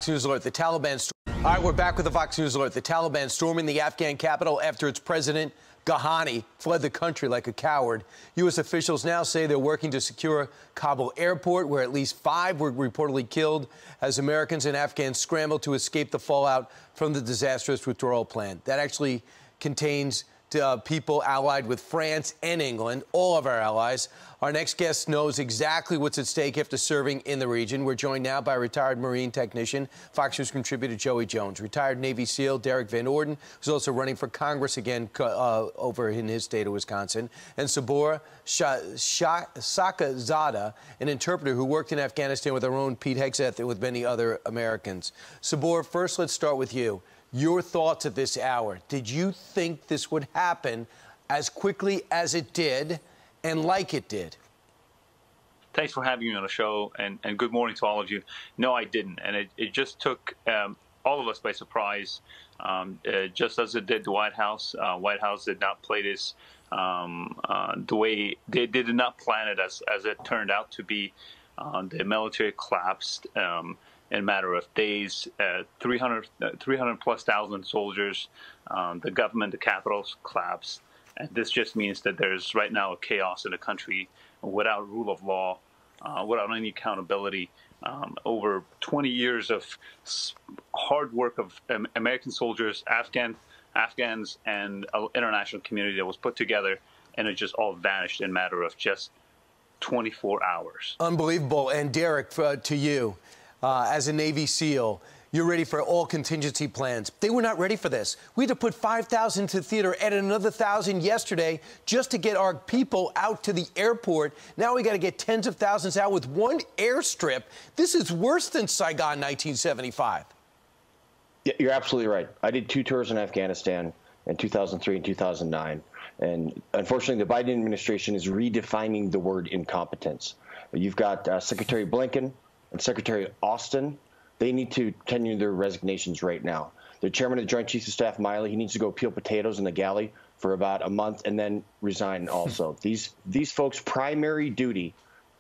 Fox News Alert. The Taliban. All right, we're back with the Fox News Alert. The Taliban storming the Afghan capital after its president, Ghani, fled the country like a coward. U.S. officials now say they're working to secure Kabul airport, where at least 5 were reportedly killed as Americans and Afghans scrambled to escape the fallout from the disastrous withdrawal plan. That actually contains people allied with France and England, all of our allies. Our next guest knows exactly what's at stake after serving in the region. We're joined now by retired Marine technician, Fox News contributor Joey Jones, retired Navy SEAL Derrick Orden, who's also running for Congress again over in his state of Wisconsin, and Sabora Sakazada, an interpreter who worked in Afghanistan with our own Pete Hegseth and with many other Americans. Sabora, first let's start with you. Your thoughts at this hour. Did you think this would happen as quickly as it did and like it did? Thanks for having me on the show, and good morning to all of you. No, I didn't, and it just took all of us by surprise, just as it did the White House. White House did not play this the way they did not plan it as it turned out to be. The military collapsed in a matter of days. 300 plus thousand soldiers. The government, the capitals collapsed. And this just means that there's right now a chaos in the country without rule of law, without any accountability. Over 20 years of hard work of American soldiers, Afghans, and international community that was put together, and it just all vanished in a matter of just 24 hours. Unbelievable. And Derrick, to you, as a Navy SEAL, you're ready for all contingency plans. They were not ready for this. We had to put 5,000 to the theater, added another 1,000 yesterday just to get our people out to the airport. Now we got to get tens of thousands out with one airstrip. This is worse than Saigon 1975. Yeah, you're absolutely right. I did 2 tours in Afghanistan in 2003 and 2009. And unfortunately, the Biden administration is redefining the word incompetence. You've got Secretary Blinken and Secretary Austin. They need to tender their resignations right now. The chairman of the Joint Chiefs of Staff, Miley, he needs to go peel potatoes in the galley for about a month and then resign also. These folks' primary duty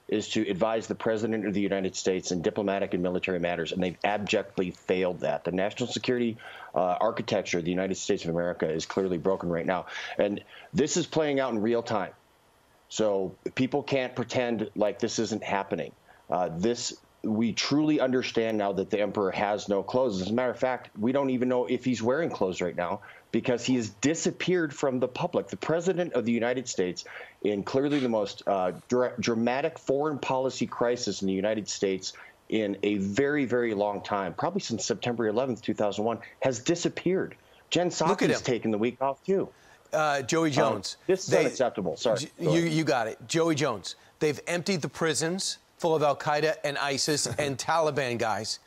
is to advise the President of the United States in diplomatic and military matters, and they've abjectly failed that. The national security architecture of the United States of America is clearly broken right now. And this is playing out in real time. So people can't pretend like this isn't happening. We truly understand now that the emperor has no clothes. As a matter of fact, we don't even know if he's wearing clothes right now because he has disappeared from the public. The president of the United States, in clearly the most dramatic foreign policy crisis in the United States in a very, very long time, probably since September 11th, 2001, has disappeared. Jen Psaki has taken the week off, too. Joey Jones. This is unacceptable. Sorry. You got it. Joey Jones. They've emptied the prisons full of al-Qaeda and ISIS and Taliban guys.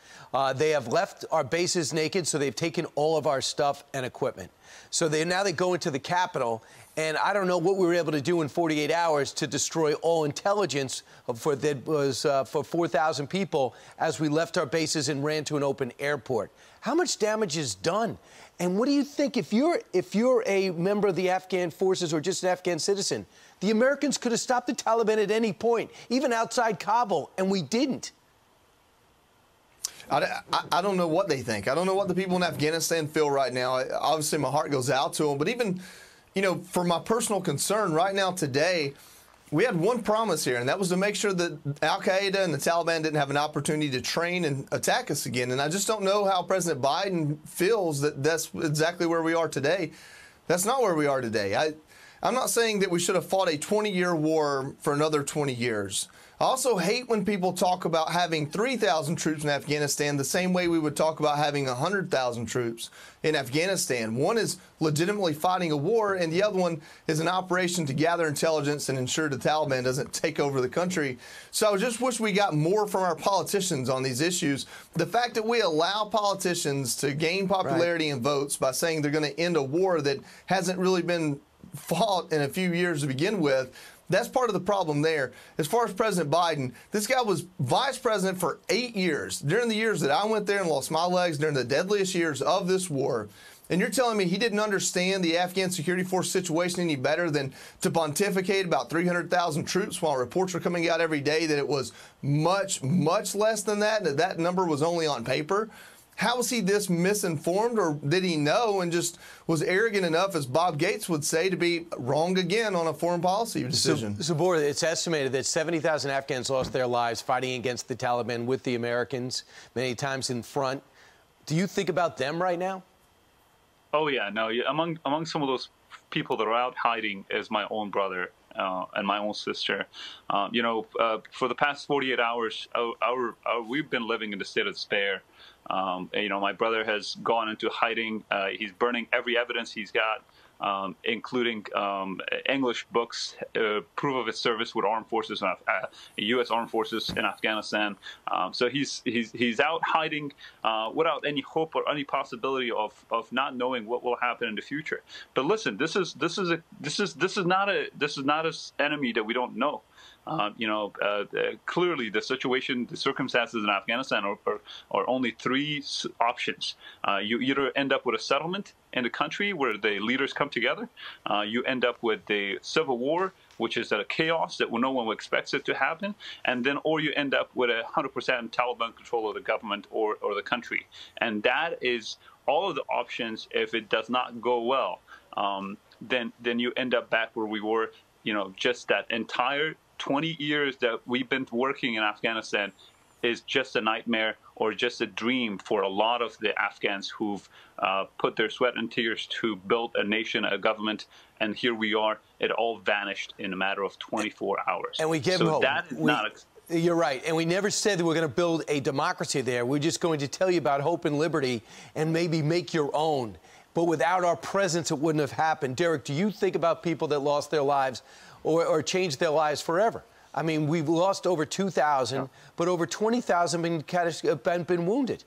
They have left our bases naked, so they've taken all of our stuff and equipment. So now they go into the Capitol, and I don't know what we were able to do in 48 hours to destroy all intelligence for 4,000 people as we left our bases and ran to an open airport. How much damage is done? And what do you think, if you're a member of the Afghan forces or just an Afghan citizen, the Americans could have stopped the Taliban at any point, even outside Kabul, and we didn't. I don't know what they think. I don't know what the people in Afghanistan feel right now. Obviously, my heart goes out to them. But even, you know, for my personal concern right now today, we had one promise here, and that was to make sure that al-Qaeda and the Taliban didn't have an opportunity to train and attack us again. And I just don't know how President Biden feels that that's exactly where we are today. That's not where we are today. I'm not saying that we should have fought a 20-year war for another 20 years. I also hate when people talk about having 3,000 troops in Afghanistan the same way we would talk about having 100,000 troops in Afghanistan. One is legitimately fighting a war, and the other one is an operation to gather intelligence and ensure the Taliban doesn't take over the country. So I just wish we got more from our politicians on these issues. The fact that we allow politicians to gain popularity and votes by saying they're going to end a war that hasn't really been fought in a few years to begin with, that's part of the problem there. As far as President Biden, this guy was vice president for 8 years. During the years that I went there and lost my legs, during the deadliest years of this war, And you're telling me he didn't understand the Afghan security force situation any better than to pontificate about 300,000 troops while reports are coming out every day that it was much, much less than that, and that number was only on paper? How was he this misinformed, or did he know and just was arrogant enough, as Bob Gates would say, to be wrong again on a foreign policy decision? Zabor, it's estimated that 70,000 Afghans lost their lives fighting against the Taliban with the Americans, many times in front. Do you think about them right now? Oh, yeah. No, among some of those people that are out hiding is my own brother and my own sister. For the past 48 hours, we've been living in a state of despair. My brother has gone into hiding. He's burning every evidence he's got, including English books, proof of his service with armed forces, U.S. armed forces in Afghanistan. So he's out hiding without any hope or any possibility of not knowing what will happen in the future. But listen, this is not an enemy that we don't know. Clearly the situation, the circumstances in Afghanistan are only three options. You either end up with a settlement in the country where the leaders come together. You end up with the civil war, which is a chaos that no one expects it to happen. Or you end up with 100% Taliban control of the government or the country. And that is all of the options. If it does not go well, then you end up back where we were, just that entire 20 years that we've been working in Afghanistan is just a nightmare or just a dream for a lot of the Afghans who've put their sweat and tears to build a nation, a government, and here we are. It all vanished in a matter of 24 hours. And we give them hope. That is not. You're right. And we never said that we're going to build a democracy there. We're just going to tell you about hope and liberty and maybe make your own. But without our presence, it wouldn't have happened. Derrick, do you think about people that lost their lives or changed their lives forever? I mean, we've lost over 2,000, but over 20,000 been wounded.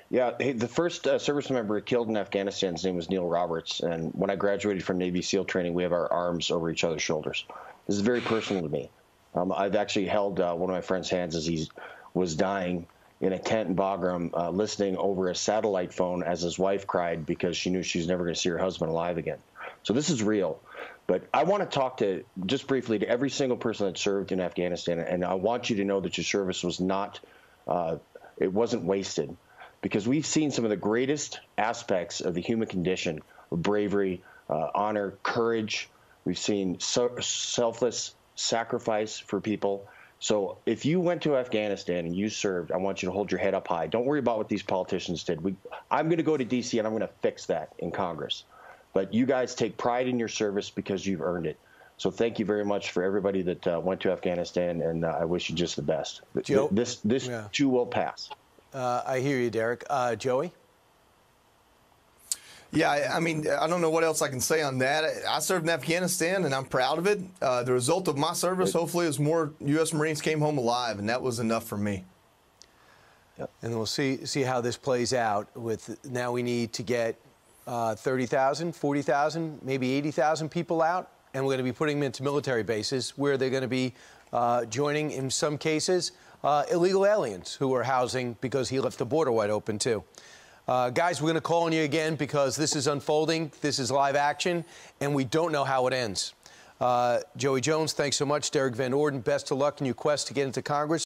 Yeah, the first service member killed in Afghanistan, his name was Neil Roberts. And when I graduated from Navy SEAL training, we have our arms over each other's shoulders. This is very personal to me. I've actually held one of my friend's hands as he was dying in a tent in Bagram, listening over a satellite phone as his wife cried because she knew she was never going to see her husband alive again. So this is real. But I want to talk just briefly to every single person that served in Afghanistan, and I want you to know that your service was not, it wasn't wasted, because we've seen some of the greatest aspects of the human condition, of bravery, honor, courage. We've seen selfless sacrifice for people. So if you went to Afghanistan and you served, I want you to hold your head up high. Don't worry about what these politicians did. I'm going to go to D.C. and I'm going to fix that in Congress. But you guys take pride in your service because you've earned it. So thank you very much for everybody that went to Afghanistan, and I wish you just the best. Joe? This too will pass. I hear you, Derrick. Joey? Yeah, I mean, I don't know what else I can say on that. I served in Afghanistan, and I'm proud of it. The result of my service, hopefully, is more U.S. Marines came home alive, and that was enough for me. Yep. And we'll see how this plays out. Now we need to get 30,000, 40,000, maybe 80,000 people out, and we're going to be putting them into military bases where they're going to be joining, in some cases, illegal aliens who are housing because he left the border wide open, too. Guys, we're going to call on you again because this is unfolding. This is live action, and we don't know how it ends. Joey Jones, thanks so much. Derrick Van Orden, best of luck in your quest to get into Congress.